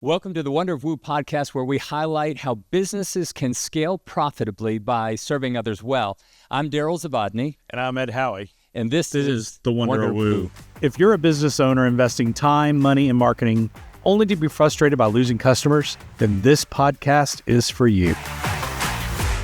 Welcome to the Wonder of Woo podcast, where we highlight how businesses can scale profitably by serving others well. I'm Darryl Zavadny. And I'm Ed Howie. And this is the Wonder of Woo. If you're a business owner investing time, money, and marketing only to be frustrated by losing customers, then this podcast is for you.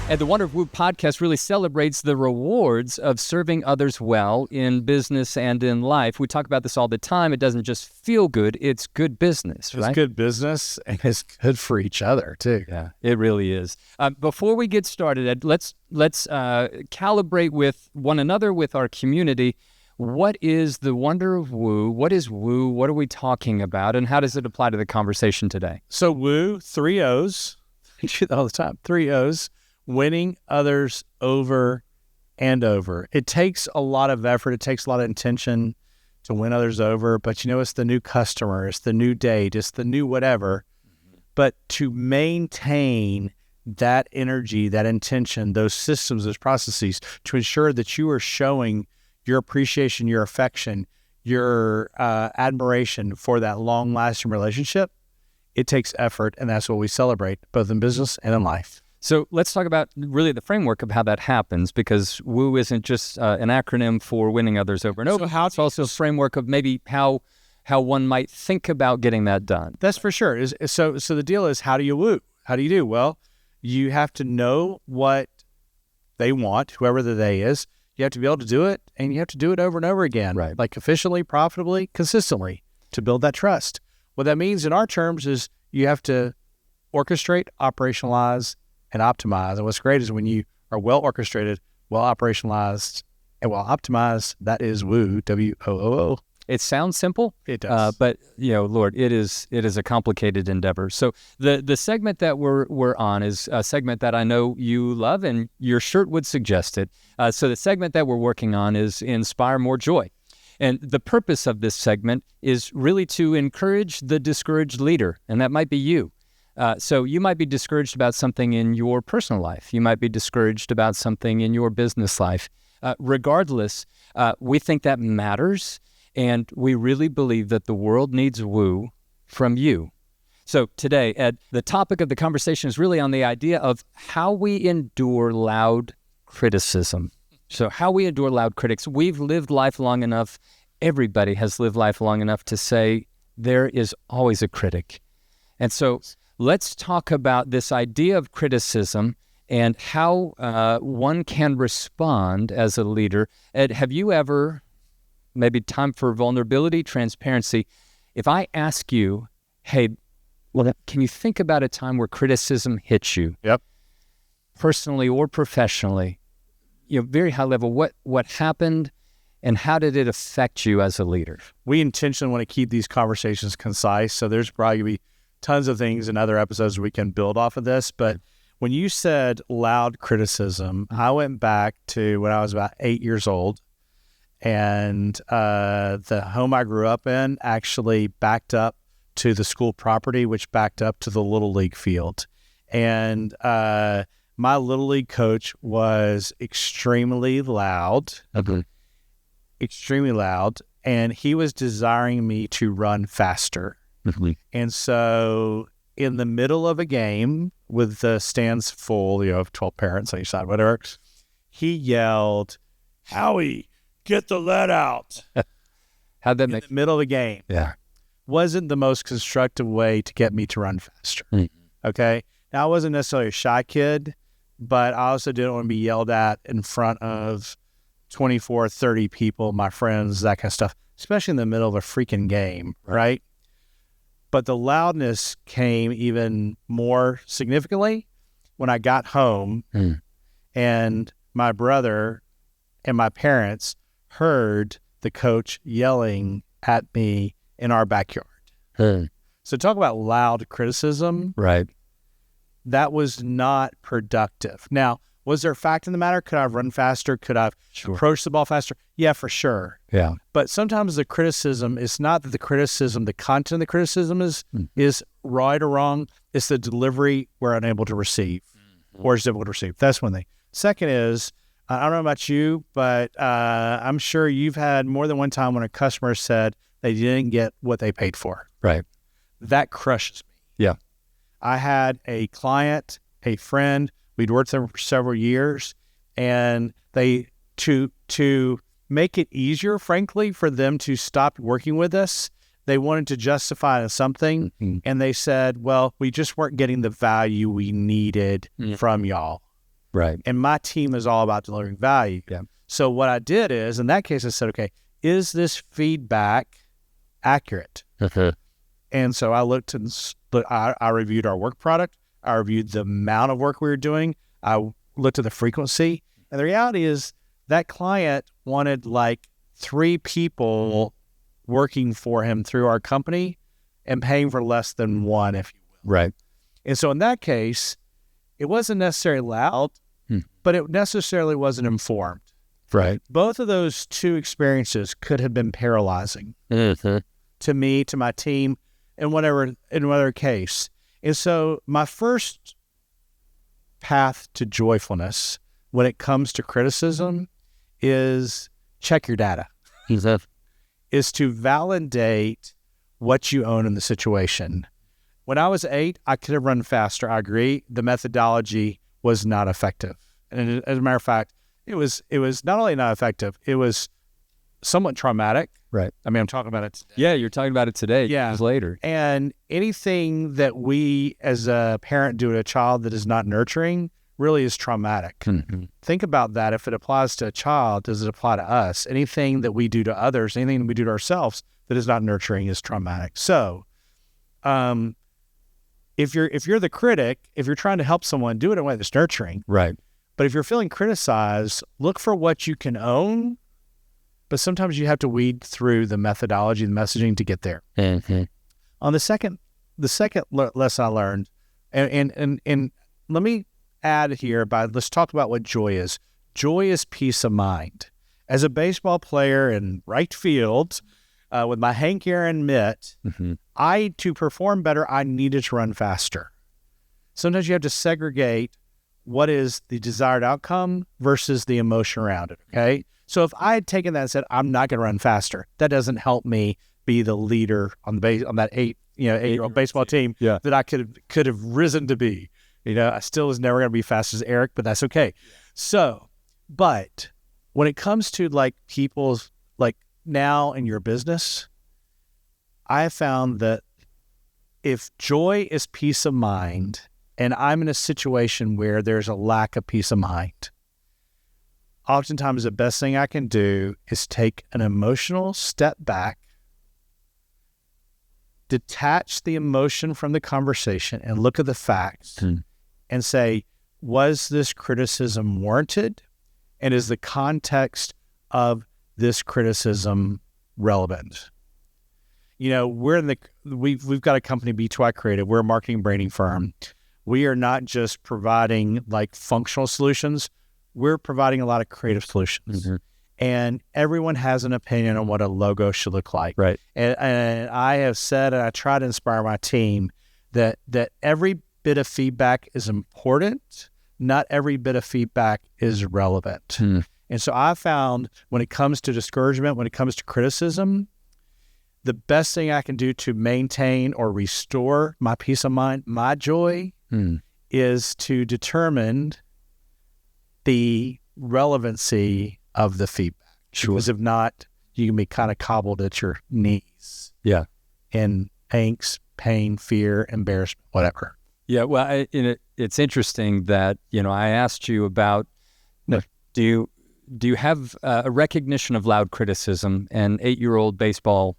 And the Wonder of Woo podcast really celebrates the rewards of serving others well in business and in life. We talk about this all the time. It doesn't just feel good, it's good business, right? It's good business, and it's good for each other, too. Yeah, it really is. Before we get started, Ed, let's calibrate with one another, with our community. What is the Wonder of Woo? What is Woo? What are we talking about? And how does it apply to the conversation today? So Woo, 3 O's. I do that all the time. 3 O's. Winning others over and over. It takes a lot of effort. It takes a lot of intention to win others over. But it's the new customer. It's the new date. It's the new whatever. But to maintain that energy, that intention, those systems, those processes, to ensure that you are showing your appreciation, your affection, your admiration for that long-lasting relationship, it takes effort. And that's what we celebrate, both in business and in life. So let's talk about really the framework of how that happens, because Woo isn't just an acronym for winning others over and over. It's also a framework of maybe how one might think about getting that done. That's for sure. So the deal is, how do you woo? How do you do? Well, you have to know what they want, whoever the they is. You have to be able to do it, and you have to do it over and over again, right? Like efficiently, profitably, consistently, to build that trust. What that means in our terms is you have to orchestrate, operationalize, and optimize. And what's great is when you are well orchestrated, well operationalized, and well optimized, that is Woo, W-O-O-O. It sounds simple. It does. But Lord, it is a complicated endeavor. So the segment that we're on is a segment that I know you love, and your shirt would suggest it. So the segment that we're working on is Inspire More Joy. And the purpose of this segment is really to encourage the discouraged leader, and that might be you. So you might be discouraged about something in your personal life. You might be discouraged about something in your business life. Regardless, we think that matters, and we really believe that the world needs Woo from you. So today, Ed, the topic of the conversation is really on the idea of how we endure loud criticism. So how we endure loud critics. We've lived life long enough, everybody has lived life long enough to say there is always a critic. And so let's talk about this idea of criticism and how one can respond as a leader. Ed, have you ever, maybe time for vulnerability, transparency, if I ask you, hey, well, can you think about a time where criticism hits you? Yep. Personally or professionally, very high level, what happened and how did it affect you as a leader? We intentionally want to keep these conversations concise, so there's probably going to be tons of things in other episodes we can build off of this. But when you said loud criticism, I went back to when I was about 8 years old, and the home I grew up in actually backed up to the school property, which backed up to the Little League field. And my Little League coach was extremely loud, and he was desiring me to run faster. And so in the middle of a game with the stands full, of 12 parents on each side, whatever, he yelled, "Howie, get the lead out." How'd that in the middle of the game? Yeah. Wasn't the most constructive way to get me to run faster. Okay. Now, I wasn't necessarily a shy kid, but I also didn't want to be yelled at in front of 24, 30 people, my friends, that kind of stuff, especially in the middle of a freaking game, right? But the loudness came even more significantly when I got home and my brother and my parents heard the coach yelling at me in our backyard. So talk about loud criticism. Right. That was not productive. Now, was there a fact in the matter? Could I have run faster? Could I have approached the ball faster? Yeah, for sure. Yeah. But sometimes the criticism, it's not that the content of the criticism is right or wrong. It's the delivery we're unable to receive or is difficult to receive. That's one thing. Second is, I don't know about you, but I'm sure you've had more than one time when a customer said they didn't get what they paid for. Right. That crushes me. Yeah. I had a client, a friend, we'd worked with them for several years, and they, to make it easier, frankly, for them to stop working with us, they wanted to justify it as something, and they said, well, we just weren't getting the value we needed from y'all. Right. And my team is all about delivering value. Yeah. So what I did is, in that case, I said, okay, is this feedback accurate? And so I looked and I reviewed our work product. I reviewed the amount of work we were doing. I looked at the frequency. And the reality is that client wanted like 3 people working for him through our company and paying for less than 1, if you will. Right. And so in that case, it wasn't necessarily loud, but it necessarily wasn't informed. Right. Both of those 2 experiences could have been paralyzing to me, to my team, in whatever case. And so my first path to joyfulness when it comes to criticism is check your data. Is to validate what you own in the situation. When I was 8, I could have run faster. I agree. The methodology was not effective. And as a matter of fact, it was not only not effective, it was somewhat traumatic. Right. I mean, I'm talking about it today. Yeah, you're talking about it today. Yeah. Years later. And anything that we as a parent do to a child that is not nurturing really is traumatic. Think about that. If it applies to a child, does it apply to us? Anything that we do to others, anything that we do to ourselves that is not nurturing is traumatic. So if you're the critic, if you're trying to help someone, do it in a way that's nurturing. Right. But if you're feeling criticized, look for what you can own. But sometimes you have to weed through the methodology, the messaging to get there. On the second lesson I learned, and let me add here, let's talk about what joy is. Joy is peace of mind. As a baseball player in right field, with my Hank Aaron mitt, to perform better, I needed to run faster. Sometimes you have to segregate what is the desired outcome versus the emotion around it, okay? So if I had taken that and said, I'm not going to run faster, that doesn't help me be the leader on that 8-year-old baseball team that I could have risen to be. I still was never going to be fast as Eric, but that's okay. So, but when it comes to like people's, like now in your business, I have found that if joy is peace of mind, and I'm in a situation where there's a lack of peace of mind, oftentimes the best thing I can do is take an emotional step back, detach the emotion from the conversation, and look at the facts and say, was this criticism warranted? And is the context of this criticism relevant? We've got a company, B2I Creative. We're a marketing branding firm. We are not just providing like functional solutions. We're providing a lot of creative solutions. And everyone has an opinion on what a logo should look like. Right. And I have said, and I try to inspire my team, that every bit of feedback is important. Not every bit of feedback is relevant. And so I found when it comes to discouragement, when it comes to criticism, the best thing I can do to maintain or restore my peace of mind, my joy, is to determine the relevancy of the feedback. Sure. Because if not, you can be kind of cobbled at your knees. Yeah. In angst, pain, fear, embarrassment, whatever. Yeah. Well, it's interesting that, I asked you about, do you have a recognition of loud criticism, and 8-year-old baseball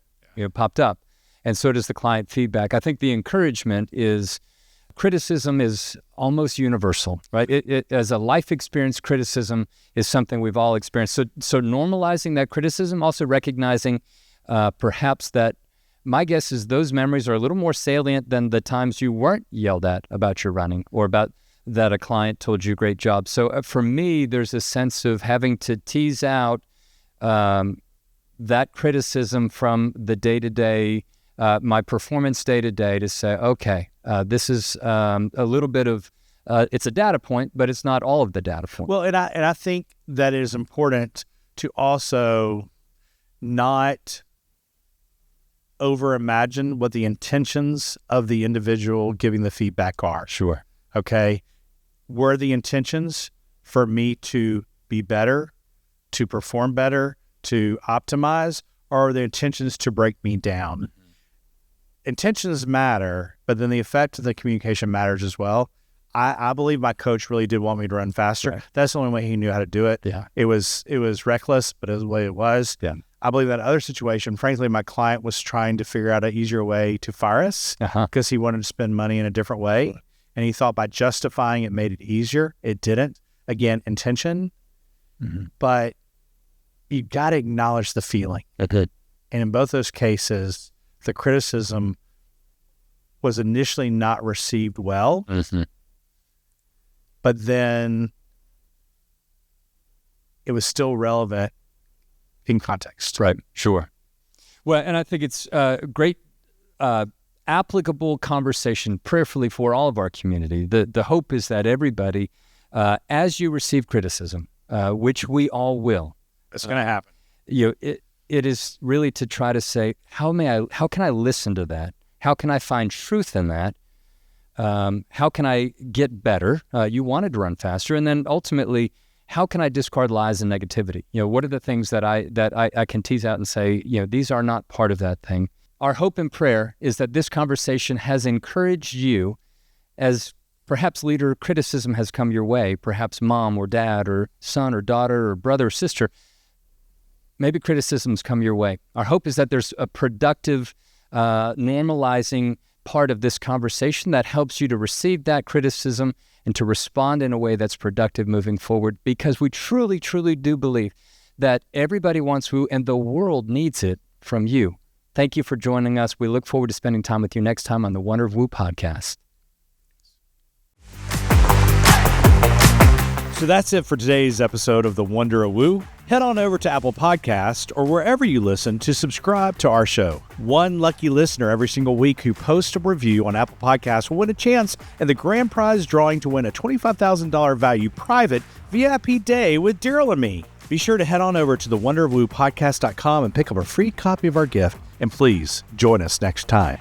popped up, and so does the client feedback. I think the encouragement is criticism is almost universal, right? It as a life experience, criticism is something we've all experienced. So normalizing that criticism, also recognizing perhaps that my guess is those memories are a little more salient than the times you weren't yelled at about your running, or about that a client told you great job. So for me, there's a sense of having to tease out that criticism from the day-to-day, my performance day-to-day, to say, okay, this is a little bit of, it's a data point, but it's not all of the data point. Well, and I think that it is important to also not over imagine what the intentions of the individual giving the feedback are. Sure. Okay. Were the intentions for me to be better, to perform better, to optimize, or are the intentions to break me down? Mm-hmm. Intentions matter, but then the effect of the communication matters as well. I believe my coach really did want me to run faster. Right. That's the only way he knew how to do it. Yeah. It was reckless, but it was the way it was. Yeah. I believe that other situation, frankly, my client was trying to figure out an easier way to fire us because he wanted to spend money in a different way. And he thought by justifying it made it easier. It didn't. Again, intention. Mm-hmm. But you got to acknowledge the feeling. Okay. And in both those cases, the criticism was initially not received well. Mm-hmm. But then it was still relevant in context. Right. Sure. Well, and I think it's a great applicable conversation prayerfully for all of our community. The hope is that everybody, as you receive criticism, which we all will. It's going to happen. It is really to try to say, how can I listen to that? How can I find truth in that? How can I get better? You wanted to run faster. And then ultimately, how can I discard lies and negativity? What are the things that I can tease out and say, these are not part of that thing. Our hope and prayer is that this conversation has encouraged you as perhaps leader criticism has come your way, perhaps mom or dad or son or daughter or brother or sister. Maybe criticisms come your way. Our hope is that there's a productive, normalizing part of this conversation that helps you to receive that criticism and to respond in a way that's productive moving forward, because we truly, truly do believe that everybody wants woo and the world needs it from you. Thank you for joining us. We look forward to spending time with you next time on the Wonder of Woo podcast. So that's it for today's episode of the Wonder of Woo. Head on over to Apple Podcast or wherever you listen to subscribe to our show. One lucky listener every single week who posts a review on Apple Podcasts will win a chance in the grand prize drawing to win a $25,000 value private VIP day with Darryl and me. Be sure to head on over to the wonderofwoopodcast.com and pick up a free copy of our gift. And please join us next time.